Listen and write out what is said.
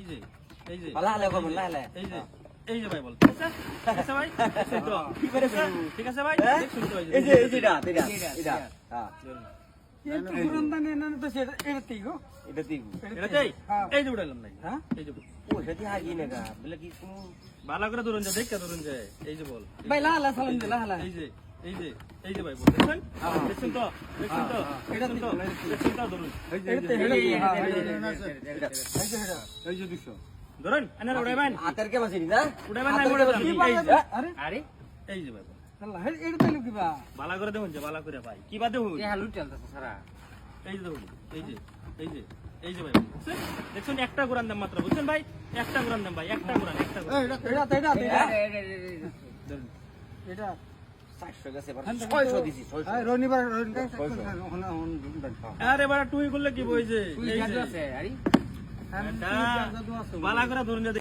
এই যে এই যে লালে করবেন লালে এই যে ভাই বল ঠিক আছে ভাই কি করে ঠিক আছে ভাই দেখুন তো এই যে এটা হ্যাঁ এই তো পুরান দানে না তো সেটা এটাতেই গো এটা দিব এটাতেই এই যে উড়াইলাম নাই হ্যাঁ এই যে ও সেটি হাগি না গা বলে কি কোনো ভালো করে ধরুন যা দেখে ধরুন যা এই যে বল ভাই লালা সালাম দে লালা এই যে এই যে এই যে ভাই বল দেখছেন দেখছেন তো এটা তো দেখছেন তো ধরুন এটাতে এই যে 200 ধরুন এনারা উড়াইবেন হাতের কে মাসি না উড়াইবেন না উড়াইবেন কি এই যে আরে আরে এই যে ভাই আল্লাহ এটাতে লুকিবা ভালো করে দেখুন যে ভালো করে ভাই কি বাদে হুন এ হালু চলতেছে সারা এই যে দেখুন এই যে এই যে এই যে ভাই বুঝছেন দেখছেন একটা কোরআন দাম মাত্র বুঝছেন ভাই একটা কোরআন দাম ভাই একটা কোরআন এটা 400 গেছে এবার 600 দিছি 600 রনিবার আরে বাড়া টুই করলে কি বইছে এই যে আছে আরে ভালো করে ধরুন